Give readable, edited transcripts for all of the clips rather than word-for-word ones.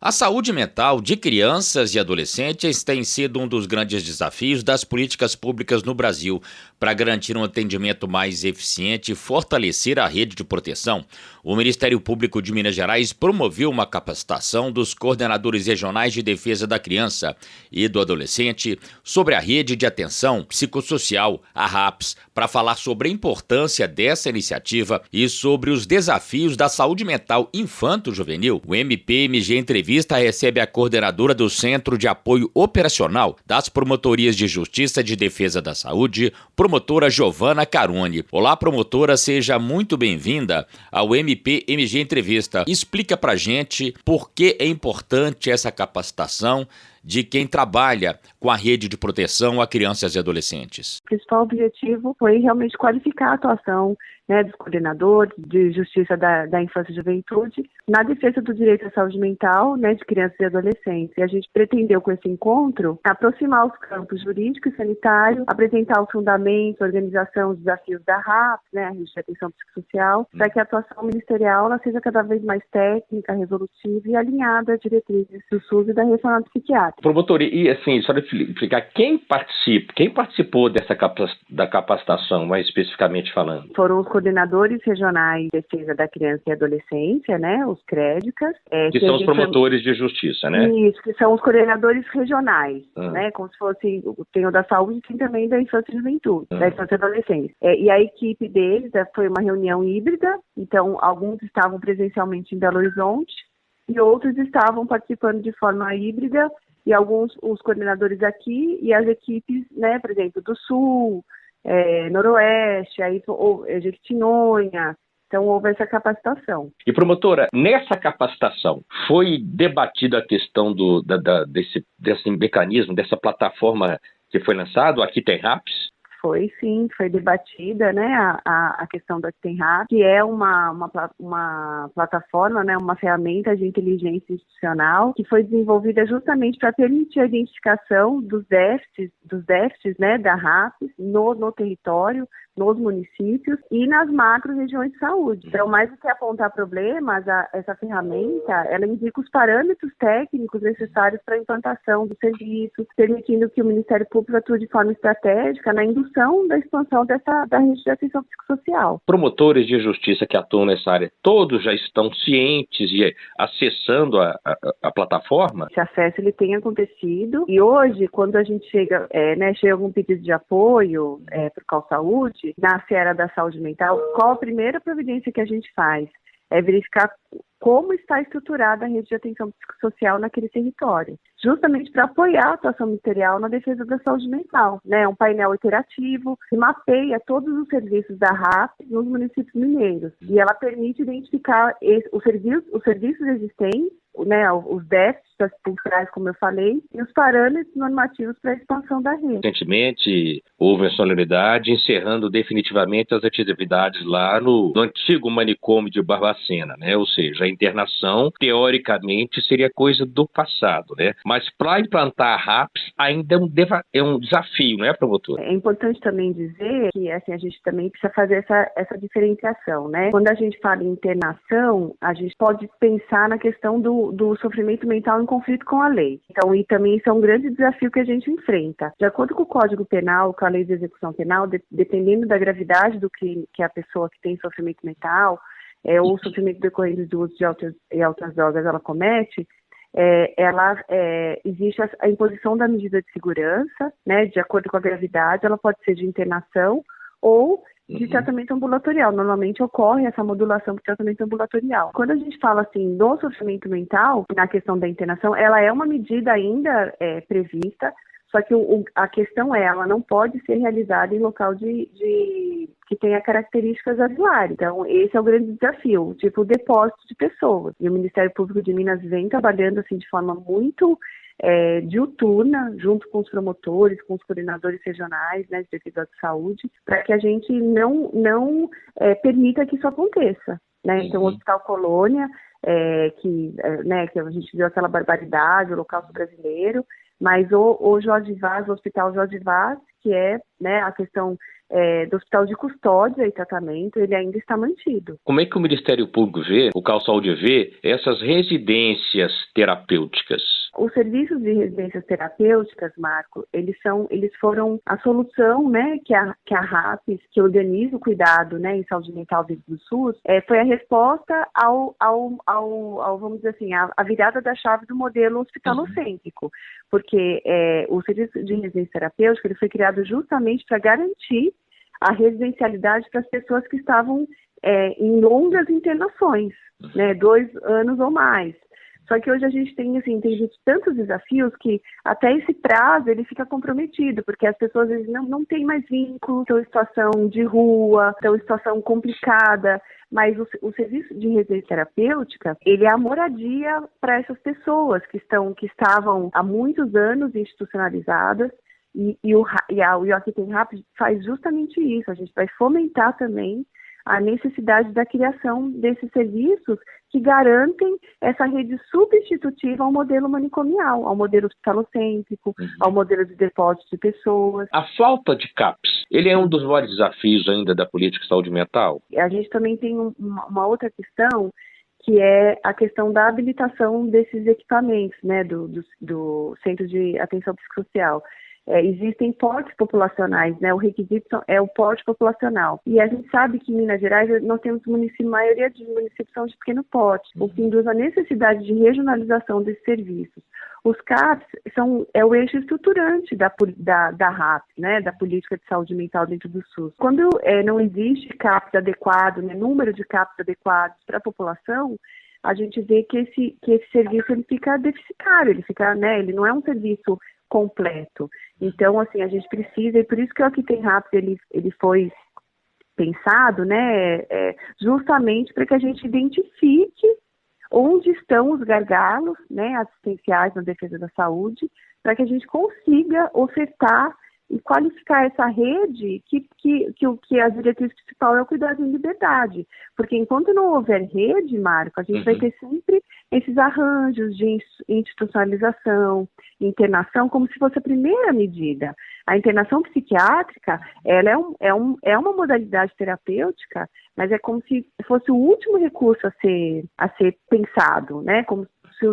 A saúde mental de crianças e adolescentes tem sido um dos grandes desafios das políticas públicas no Brasil. Para garantir um atendimento mais eficiente e fortalecer a rede de proteção, o Ministério Público de Minas Gerais promoveu uma capacitação dos coordenadores regionais de defesa da criança e do adolescente sobre a rede de atenção psicossocial, a RAPS, para falar sobre a importância dessa iniciativa e sobre os desafios da saúde mental infanto-juvenil. O MPMG Entrevista recebe a coordenadora do Centro de Apoio Operacional das Promotorias de Justiça de Defesa da Saúde, promotora Giovana Carone. Olá, promotora, seja muito bem-vinda ao MPMG Entrevista. Explica pra gente por que é importante essa capacitação de quem trabalha com a rede de proteção a crianças e adolescentes. O principal objetivo foi realmente qualificar a atuação dos coordenadores de justiça da infância e juventude na defesa do direito à saúde mental de crianças e adolescentes. E a gente pretendeu, com esse encontro, aproximar os campos jurídico e sanitário, apresentar os fundamentos, a organização, os desafios da RAPS, a rede de atenção psicossocial, para que a atuação ministerial ela seja cada vez mais técnica, resolutiva e alinhada às diretrizes do SUS e da ressonância psiquiátrica. Promotor, e assim, só explicar, quem participou da capacitação, mais especificamente falando? Foram os coordenadores regionais de defesa da criança e adolescência, os CREDICAS. Que são os promotores de justiça, né? Isso, que são os coordenadores regionais, como se fosse, tem o da saúde e tem também da infância e juventude, da infância e adolescência. E a equipe deles foi uma reunião híbrida, então alguns estavam presencialmente em Belo Horizonte e outros estavam participando de forma híbrida, e alguns, os coordenadores aqui e as equipes, por exemplo, do Sul, Noroeste, aí Jequitinhonha. Então, houve essa capacitação. E, promotora, nessa capacitação, foi debatida a questão desse mecanismo, dessa plataforma que foi lançado, Aqui Tem RAPS? Foi sim, foi debatida a questão do Aqui Tem RAPS, que é uma plataforma, uma ferramenta de inteligência institucional que foi desenvolvida justamente para permitir a identificação dos déficits da RAPS no território, nos municípios e nas macro-regiões de saúde. Então, mais do que apontar problemas, essa ferramenta, ela indica os parâmetros técnicos necessários para a implantação do serviço, permitindo que o Ministério Público atue de forma estratégica na indução da expansão da rede de atenção psicossocial. Promotores de justiça que atuam nessa área, todos já estão cientes e acessando a plataforma? Esse acesso ele tem acontecido e hoje, quando a gente chega algum pedido de apoio para o Call Saúde, na seara da saúde mental, qual a primeira providência que a gente faz? É verificar como está estruturada a rede de atenção psicossocial naquele território, justamente para apoiar a atuação ministerial na defesa da saúde mental. Um painel iterativo que mapeia todos os serviços da RAP nos municípios mineiros. E ela permite identificar os serviços existentes, os déficits pulcrais, como eu falei, e os parâmetros normativos para a expansão da rede. Recentemente, houve a solenidade encerrando definitivamente as atividades lá no antigo manicômio de Barbacena, Ou seja, a internação, teoricamente, seria coisa do passado, Mas para implantar a RAPS ainda é um desafio, não é, promotor? É importante também dizer que a gente também precisa fazer essa diferenciação, Quando a gente fala em internação, a gente pode pensar na questão do sofrimento mental em conflito com a lei. Então, e também isso é um grande desafio que a gente enfrenta. De acordo com o Código Penal, com a Lei de Execução Penal, dependendo da gravidade do crime que a pessoa que tem sofrimento mental ou sofrimento decorrente do uso de altas drogas ela comete, existe a imposição da medida de segurança, de acordo com a gravidade, ela pode ser de internação ou de tratamento ambulatorial. Normalmente ocorre essa modulação para tratamento ambulatorial. Quando a gente fala assim do sofrimento mental, na questão da internação, ela é uma medida ainda prevista, só que a questão ela não pode ser realizada em local que tenha características asilares. Então, esse é o grande desafio, o depósito de pessoas. E o Ministério Público de Minas vem trabalhando assim de forma muito diuturna, junto com os promotores, com os coordenadores regionais de defesa da saúde, para que a gente não permita que isso aconteça. Então, o Hospital Colônia, que a gente viu aquela barbaridade, o Holocausto brasileiro, mas o Jorge Vaz, o Hospital Jorge Vaz, que é, né, a questão do hospital de custódia e tratamento, ele ainda está mantido. Como é que o Ministério Público vê, o Cal Saúde vê, essas residências terapêuticas? Os serviços de residências terapêuticas, Marco, eles foram a solução, né, que a RAPS, que organiza o cuidado, né, em saúde mental dentro do SUS, foi a resposta ao vamos dizer assim, a virada da chave do modelo hospitalocêntrico, porque o serviço de residência terapêutica ele foi criado justamente para garantir a residencialidade para as pessoas que estavam em longas internações, né, 2 anos ou mais. Só que hoje a gente tem visto tantos desafios que até esse prazo ele fica comprometido, porque as pessoas às vezes, não têm mais vínculo, estão em situação de rua, estão em situação complicada, mas o serviço de residência terapêutica, ele é a moradia para essas pessoas que estavam há muitos anos institucionalizadas. E o Aqui Rap faz justamente isso. A gente vai fomentar também a necessidade da criação desses serviços que garantem essa rede substitutiva ao modelo manicomial, ao modelo hospitalocêntrico, ao modelo de depósito de pessoas. A falta de CAPS, ele é um dos maiores desafios ainda da política de saúde mental? A gente também tem uma outra questão, que é a questão da habilitação desses equipamentos, né, do Centro de Atenção Psicossocial. Existem portes populacionais, né? O requisito é o porte populacional. E a gente sabe que em Minas Gerais nós temos maioria dos municípios são de pequeno porte, o que induz a necessidade de regionalização desses serviços. Os CAPs é o eixo estruturante da RAP, né? Da política de saúde mental dentro do SUS. Quando não existe CAPs adequado, né? Número de CAPs adequados para a população, a gente vê que esse serviço ele fica deficitário, ele não é um serviço completo. Então, assim, a gente precisa, e por isso que o Aqui Rap ele foi pensado, né, justamente para que a gente identifique onde estão os gargalos, né, assistenciais na defesa da saúde, para que a gente consiga ofertar e qualificar essa rede que a diretriz principal é o cuidado em liberdade. Porque enquanto não houver rede, Marco, a gente vai ter sempre esses arranjos de institucionalização, internação, como se fosse a primeira medida. A internação psiquiátrica, ela é uma modalidade terapêutica, mas é como se fosse o último recurso a ser pensado, né? Como se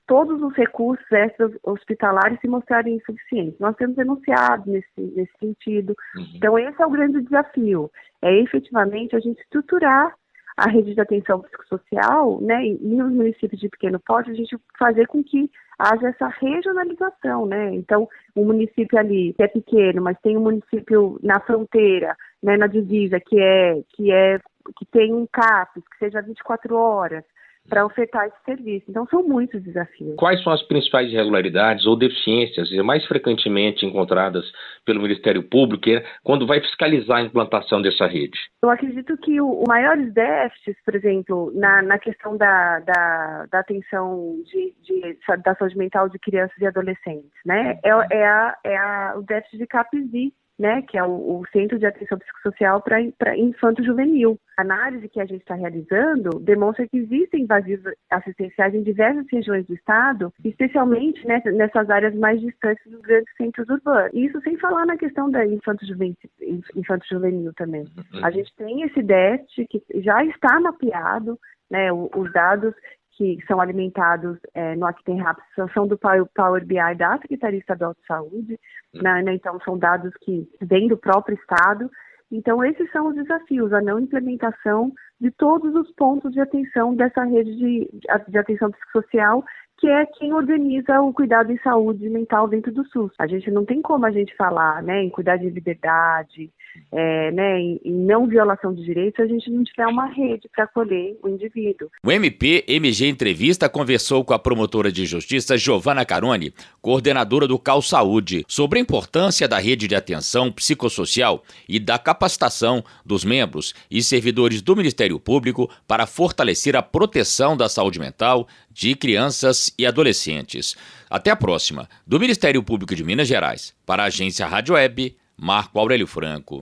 todos os recursos extra-hospitalares se mostrarem insuficientes. Nós temos denunciado nesse sentido. Então, esse é o grande desafio, efetivamente a gente estruturar a rede de atenção psicossocial, né, e nos municípios de pequeno porte, a gente fazer com que haja essa regionalização, né? Então, um município ali que é pequeno, mas tem um município na fronteira, né, na divisa, que tem um CAPS, que seja 24 horas, para ofertar esse serviço. Então, são muitos desafios. Quais são as principais irregularidades ou deficiências mais frequentemente encontradas pelo Ministério Público quando vai fiscalizar a implantação dessa rede? Eu acredito que os maiores déficits, por exemplo, na questão da atenção da saúde mental de crianças e adolescentes, né, o déficit de CAPS-I, né, que é o Centro de Atenção Psicossocial para Infanto-Juvenil. A análise que a gente está realizando demonstra que existem vazios assistenciais em diversas regiões do estado, especialmente, né, nessas áreas mais distantes dos grandes centros urbanos. Isso sem falar na questão da Infanto-Juvenil também. A gente tem esse déficit que já está mapeado, né, os dados que são alimentados no Aqui Rap são do Power BI da Secretaria Estadual de Saúde, né? Então são dados que vêm do próprio Estado. Então esses são os desafios, a não implementação de todos os pontos de atenção dessa rede de atenção psicossocial, que é quem organiza o cuidado em saúde mental dentro do SUS. A gente não tem como a gente falar, né, em cuidar de liberdade, né, em não violação de direitos, se a gente não tiver uma rede para acolher o indivíduo. O MP-MG Entrevista conversou com a promotora de justiça Giovana Caroni, coordenadora do Cal Saúde, sobre a importância da rede de atenção psicossocial e da capacitação dos membros e servidores do Ministério Público para fortalecer a proteção da saúde mental de crianças e adolescentes. Até a próxima. Do Ministério Público de Minas Gerais, para a agência Rádio Web, Marco Aurélio Franco.